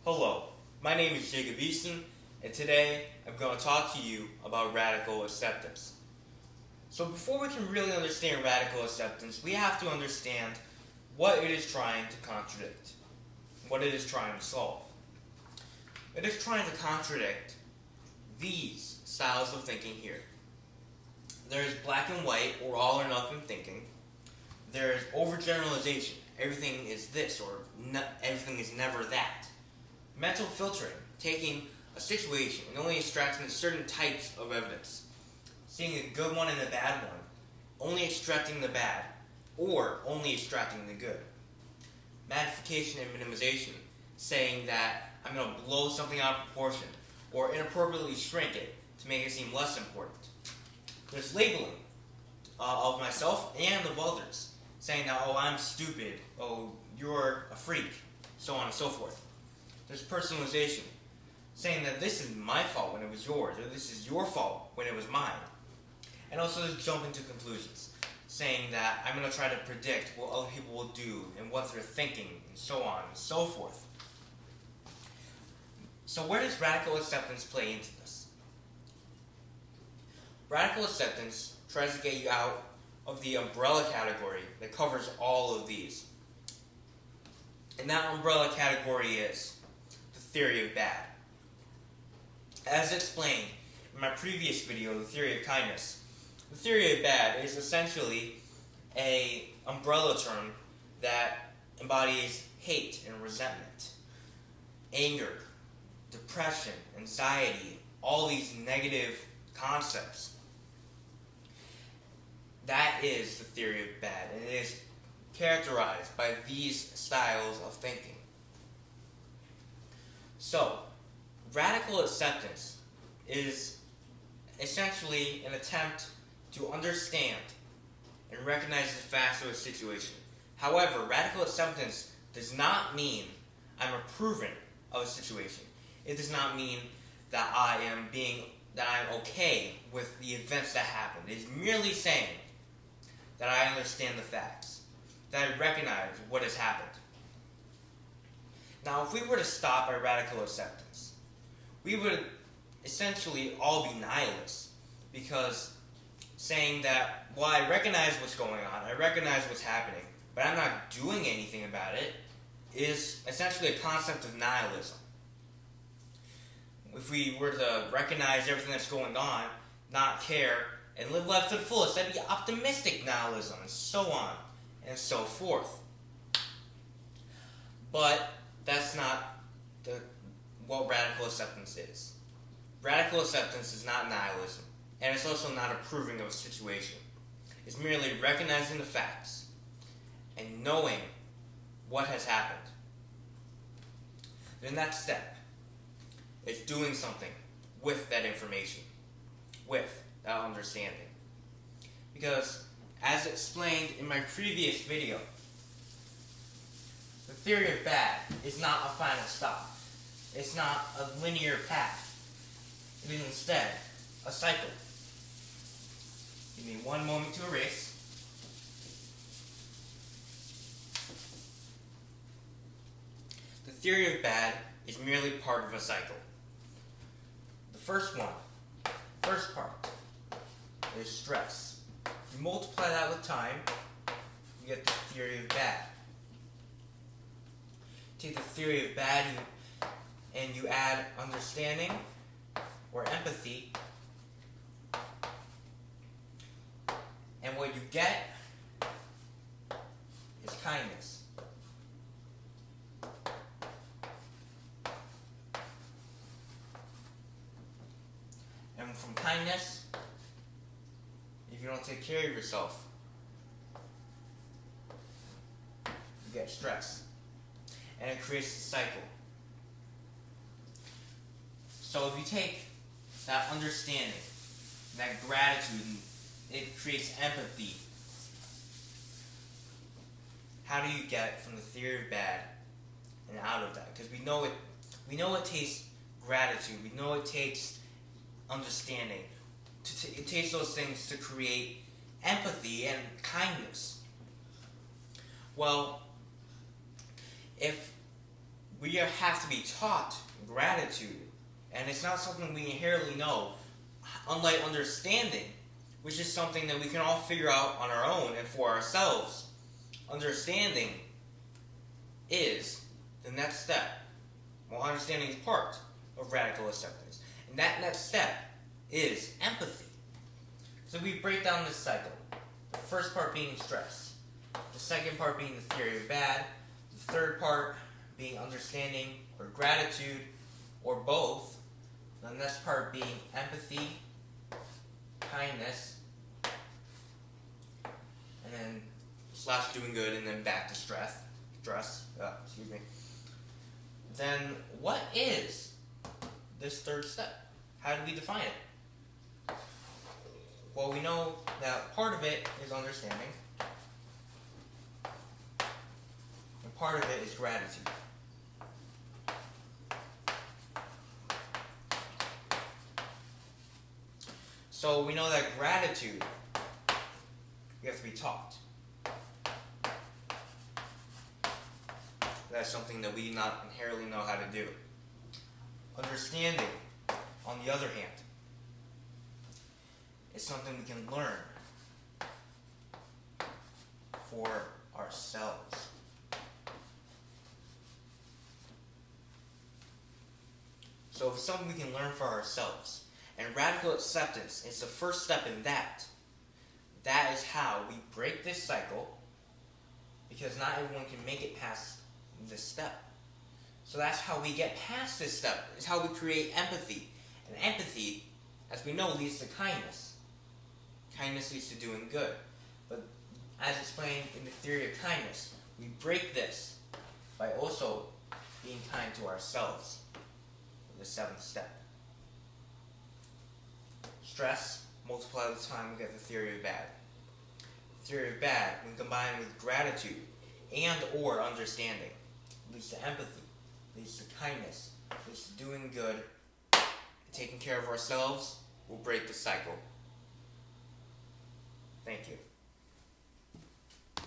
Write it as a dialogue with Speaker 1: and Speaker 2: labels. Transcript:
Speaker 1: Hello, my name is Eason, and today I'm going to talk to you about radical acceptance. So before we can really understand radical acceptance, we have to understand what it is trying to contradict, what it is trying to solve. It is trying to contradict these styles of thinking here. There is black and white, or all or nothing thinking. There is overgeneralization. Everything is this, or everything is never that. Mental filtering, taking a situation and only extracting certain types of evidence. Seeing a good one and a bad one, only extracting the bad, or only extracting the good. Magnification and minimization, saying that I'm going to blow something out of proportion, or inappropriately shrink it to make it seem less important. There's labeling of myself and of others, saying that, oh, I'm stupid, oh, you're a freak, so on and so forth. There's personalization, saying that this is my fault when it was yours, or this is your fault when it was mine. And also there's jumping to conclusions, saying that I'm going to try to predict what other people will do and what they're thinking, and so on and so forth. So where does radical acceptance play into this? Radical acceptance tries to get you out of the umbrella category that covers all of these. And that umbrella category is the theory of bad. As explained in my previous video, the theory of kindness, the theory of bad is essentially an umbrella term that embodies hate and resentment, anger, depression, anxiety, all these negative concepts. That is the theory of bad, and it is characterized by these styles of thinking. So, radical acceptance is essentially an attempt to understand and recognize the facts of a situation. However, radical acceptance does not mean I'm approving of a situation. It does not mean that I'm okay with the events that happen. It is merely saying that I understand the facts, that I recognize what has happened. Now, if we were to stop at radical acceptance, we would essentially all be nihilists, because saying that, well, I recognize what's going on, I recognize what's happening, but I'm not doing anything about it, is essentially a concept of nihilism. If we were to recognize everything that's going on, not care, and live life to the fullest, that'd be optimistic nihilism, and so on and so forth. But that's not what radical acceptance is. Radical acceptance is not nihilism, and it's also not approving of a situation. It's merely recognizing the facts and knowing what has happened. The next step is doing something with that information, with that understanding. Because, as explained in my previous video, the theory of bad is not a final stop. It's not a linear path. It is instead a cycle. Give me one moment to erase. The theory of bad is merely part of a cycle. The first part, is stress. You multiply that with time, you get the theory of bad. Take the theory of bad and you add understanding or empathy, and what you get is kindness. And from kindness, if you don't take care of yourself, you get stress. And it creates a cycle. So if you take that understanding, that gratitude, and it creates empathy, how do you get from the theory of bad and out of that? Because we know it takes gratitude, we know it takes understanding. It takes those things to create empathy and kindness. Well, if we have to be taught gratitude, and it's not something we inherently know, unlike understanding, which is something that we can all figure out on our own and for ourselves. Understanding is the next step. Well, understanding is part of radical acceptance. And that next step is empathy. So we break down this cycle. The first part being stress. The second part being the theory of bad. The third part being understanding or gratitude or both. The next part being empathy, kindness, and then slash doing good, and then back to stress. Then what is this third step? How do we define it? Well, we know that part of it is understanding, and part of it is gratitude. So we know that gratitude, we have to be taught. That's something that we do not inherently know how to do. Understanding, on the other hand, is something we can learn for ourselves. So it's something we can learn for ourselves. And radical acceptance is the first step in that. That is how we break this cycle, because not everyone can make it past this step. So that's how we get past this step. It's how we create empathy. And empathy, as we know, leads to kindness. Kindness leads to doing good. But as explained in the theory of kindness, we break this by also being kind to ourselves. The seventh step. Stress, multiply the time, we get the theory of bad. The theory of bad, when combined with gratitude and or understanding, leads to empathy, leads to kindness, leads to doing good, and taking care of ourselves will break the cycle. Thank you.